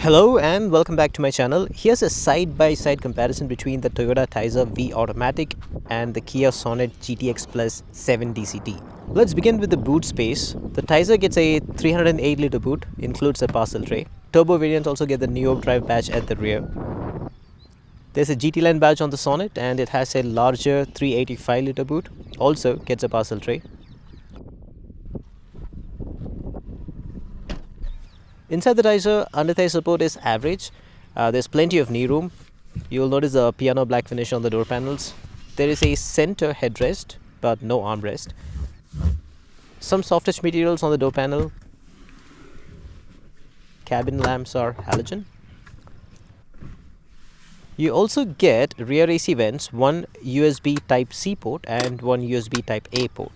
Hello and welcome back to my channel. Here's a side-by-side comparison between the Toyota Taisor V Automatic and the Kia Sonet GTX Plus 7 DCT. Let's begin with the boot space. The Taisor gets a 308-liter boot, includes a parcel tray. Turbo variants also get the Neo Drive badge at the rear. There's a GT Line badge on the Sonet and it has a larger 385-liter boot, also gets a parcel tray. Inside the Taisor, under-thigh support is average. There's plenty of knee room. You'll notice the piano black finish on the door panels. There is a center headrest, but no armrest. Some soft touch materials on the door panel. Cabin lamps are halogen. You also get rear AC vents, one USB Type-C port and one USB Type-A port.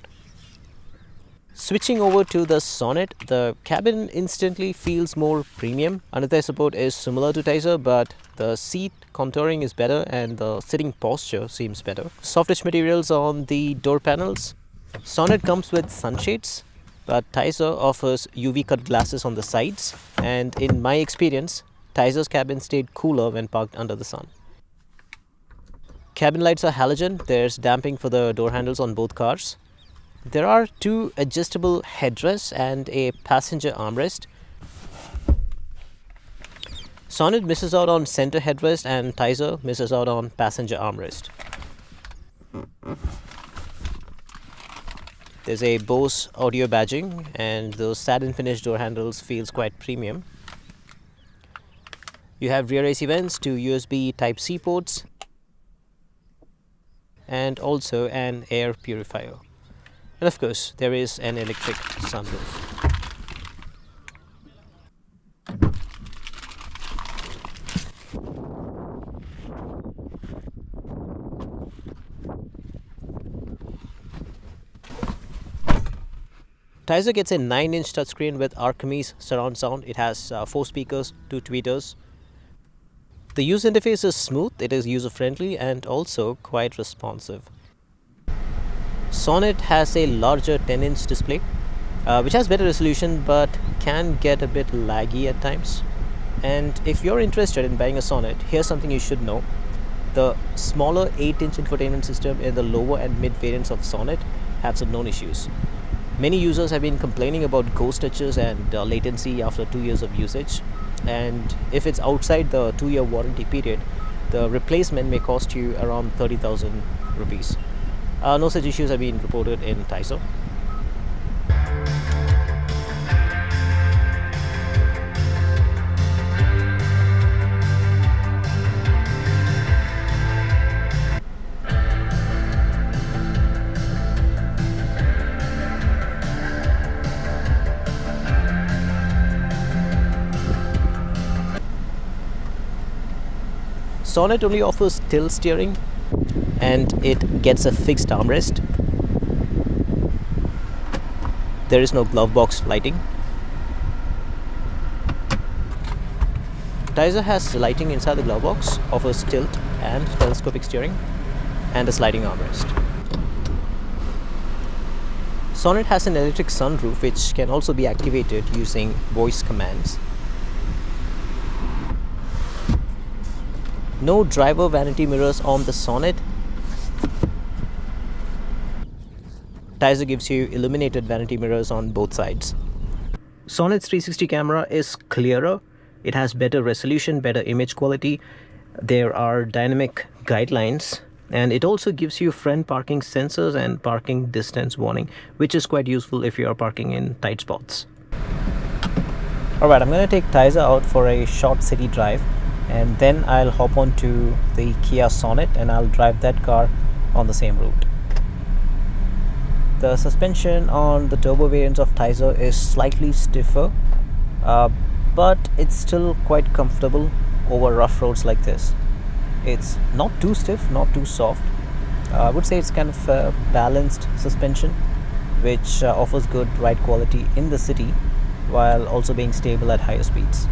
Switching over to the Sonet, the cabin instantly feels more premium. Under-thigh support is similar to Taisor, but the seat contouring is better and the sitting posture seems better. Soft touch materials on the door panels. Sonet comes with sunshades, but Taisor offers UV cut glasses on the sides, and in my experience, Taisor's cabin stayed cooler when parked under the sun. Cabin lights are halogen. There's damping for the door handles on both cars. There are two adjustable headrests and a passenger armrest. Sonet misses out on center headrest and Taisor misses out on passenger armrest. There's a Bose audio badging and those satin finished door handles feels quite premium. You have rear AC vents, two USB Type-C ports and also an air purifier. And of course, there is an electric sunroof. Taisor gets a 9-inch touchscreen with Archimedes surround sound. It has 4 speakers, 2 tweeters. The user interface is smooth, it is user-friendly and also quite responsive. Sonet has a larger 10-inch display, which has better resolution but can get a bit laggy at times. And if you're interested in buying a Sonet, here's something you should know. The smaller 8-inch infotainment system in the lower and mid variants of Sonet have some known issues. Many users have been complaining about ghost touches and latency after 2 years of usage. And if it's outside the 2-year warranty period, the replacement may cost you around 30,000 rupees. No such issues have been reported in Taisor. Sonet only offers tilt steering and it gets a fixed armrest. There is no glove box lighting. Taisor has lighting inside the glove box, offers tilt and telescopic steering, and a sliding armrest. Sonet has an electric sunroof which can also be activated using voice commands. No driver vanity mirrors on the Sonet. Taisor gives you illuminated vanity mirrors on both sides. Sonet's 360 camera is clearer. It has better resolution, better image quality. There are dynamic guidelines, and it also gives you front parking sensors and parking distance warning, which is quite useful if you are parking in tight spots. Alright, I'm going to take Taisor out for a short city drive, and then I'll hop on to the Kia Sonet and I'll drive that car on the same route. The suspension on the turbo variants of Taisor is slightly stiffer, but it's still quite comfortable over rough roads like this. It's not too stiff, not too soft. I would say it's kind of a balanced suspension which offers good ride quality in the city while also being stable at higher speeds.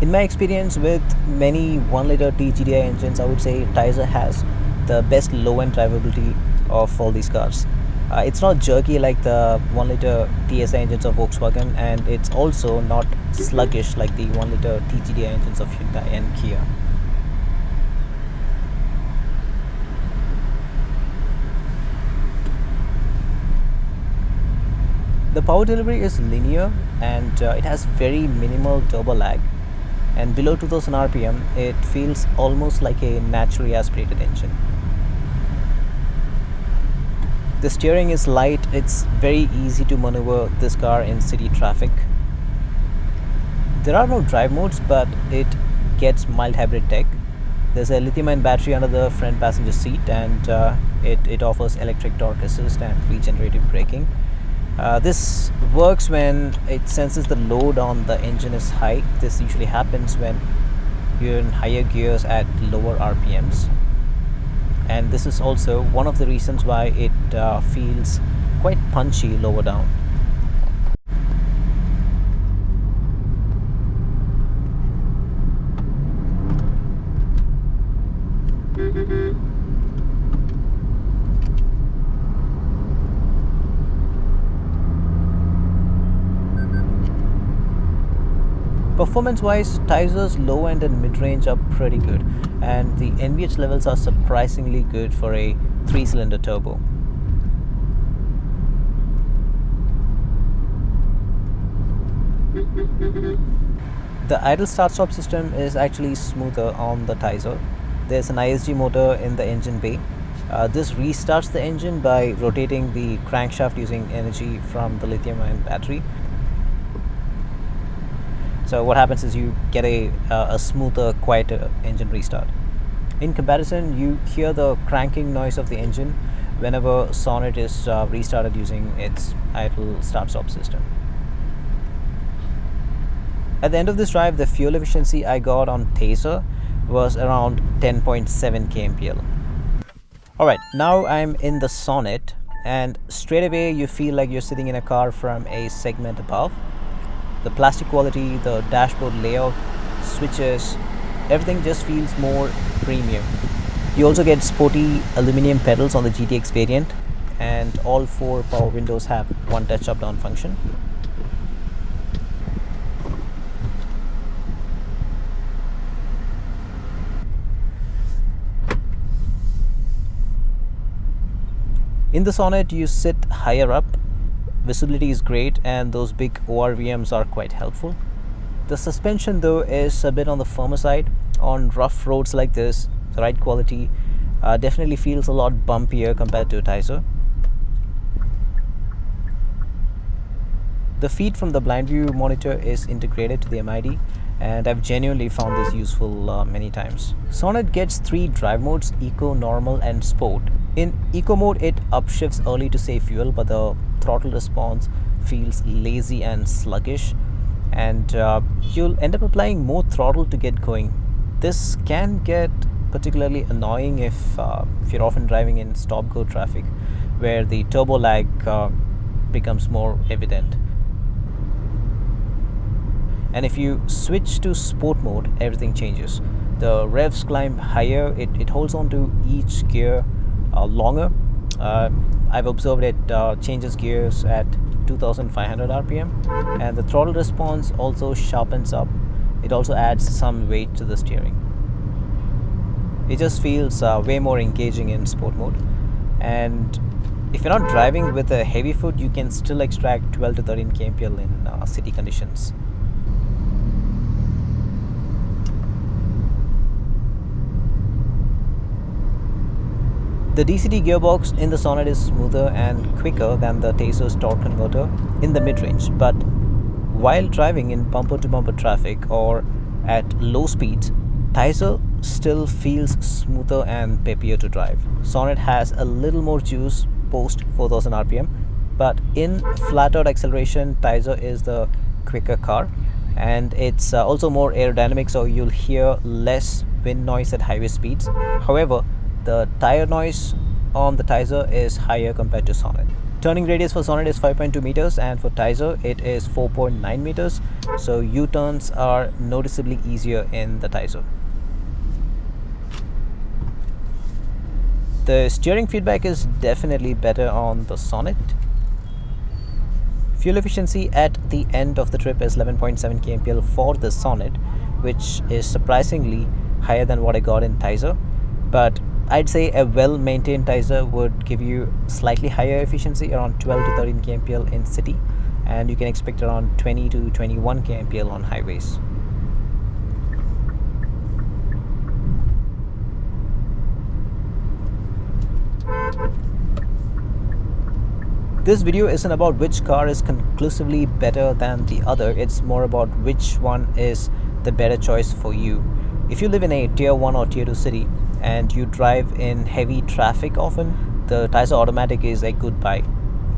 In my experience with many 1-liter tgdi engines, I would say Taisor has the best low-end drivability of all these cars. It's not jerky like the 1-liter TSI engines of Volkswagen, and it's also not sluggish like the 1-liter tgdi engines of Hyundai and Kia. The power delivery is linear, and it has very minimal turbo lag, and below 2000 rpm it feels almost like a naturally aspirated engine. The steering is light. It's very easy to maneuver this car in city traffic. There are no drive modes, but it gets mild hybrid tech. There's a lithium-ion battery under the front passenger seat, and it offers electric torque assist and regenerative braking. This works when it senses the load on the engine is high. This usually happens when you're in higher gears at lower RPMs. And this is also one of the reasons why it feels quite punchy lower down. Performance-wise, Taisor's low end and mid-range are pretty good, and the NVH levels are surprisingly good for a 3-cylinder turbo. The idle start-stop system is actually smoother on the Taisor. There's an ISG motor in the engine bay. This restarts the engine by rotating the crankshaft using energy from the lithium-ion battery. So what happens is you get a smoother, quieter engine restart. In comparison, you hear the cranking noise of the engine whenever Sonet is restarted using its idle start-stop system. At the end of this drive, the fuel efficiency I got on Taisor was around 10.7 kmpl. Alright, now I'm in the Sonet, and straight away you feel like you're sitting in a car from a segment above. The plastic quality, the dashboard layout, switches, everything just feels more premium. You also get sporty aluminum pedals on the GTX variant, and all 4 power windows have one touch up down function. In the Sonet, you sit higher up. Visibility is great, and those big ORVMs are quite helpful. The suspension though is a bit on the firmer side. On rough roads like this, the ride quality definitely feels a lot bumpier compared to a Taisor. The feed from the blind view monitor is integrated to the MID, and I've genuinely found this useful many times. Sonet gets 3 drive modes: Eco, Normal and Sport. In Eco mode, it upshifts early to save fuel, but the throttle response feels lazy and sluggish, and you'll end up applying more throttle to get going. This can get particularly annoying if you're often driving in stop-go traffic, where the turbo lag becomes more evident. And if you switch to sport mode, everything changes. The revs climb higher, it holds on to each gear longer. I've observed it changes gears at 2500 rpm, and the throttle response also sharpens up. It also adds some weight to the steering. It just feels way more engaging in sport mode, and if you're not driving with a heavy foot, you can still extract 12 to 13 kmpl in city conditions. The DCT gearbox in the Sonet is smoother and quicker than the Taisor's torque converter in the mid-range, but while driving in bumper-to-bumper traffic or at low speeds, Taisor still feels smoother and peppier to drive. Sonet has a little more juice post 4000 rpm, but in flat-out acceleration, Taisor is the quicker car, and it's also more aerodynamic, so you'll hear less wind noise at highway speeds. However, the tire noise on the Taisor is higher compared to Sonet. Turning radius for Sonet is 5.2 meters, and for Taisor it is 4.9 meters, so U-turns are noticeably easier in the Taisor. The steering feedback is definitely better on the Sonet. Fuel efficiency at the end of the trip is 11.7 kmpl for the Sonet, which is surprisingly higher than what I got in Taisor. But I'd say a well-maintained Taisor would give you slightly higher efficiency, around 12 to 13 kmpl in city, and you can expect around 20 to 21 kmpl on highways. This video isn't about which car is conclusively better than the other, it's more about which one is the better choice for you. If you live in a tier 1 or tier 2 city and you drive in heavy traffic often, the Taisor Automatic is a good buy.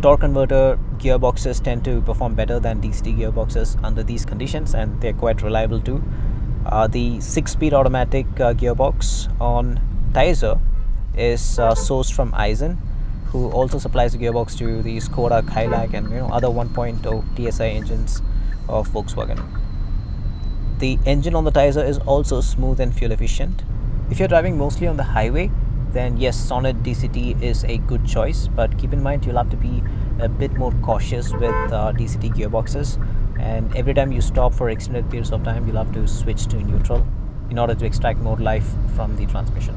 Torque converter gearboxes tend to perform better than DCT gearboxes under these conditions, and they're quite reliable too. The 6-speed automatic gearbox on Taisor is sourced from Aisin, who also supplies the gearbox to the Skoda Kailak and other 1.0 TSI engines of Volkswagen. The engine on the Taisor is also smooth and fuel efficient. If you're driving mostly on the highway, then yes, Sonet DCT is a good choice, but keep in mind you'll have to be a bit more cautious with DCT gearboxes, and every time you stop for extended periods of time, you'll have to switch to neutral in order to extract more life from the transmission.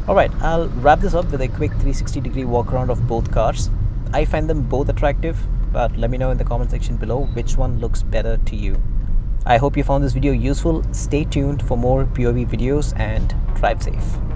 Alright, I'll wrap this up with a quick 360-degree walk around of both cars. I find them both attractive, but let me know in the comment section below which one looks better to you. I hope you found this video useful. Stay tuned for more POV videos and drive safe.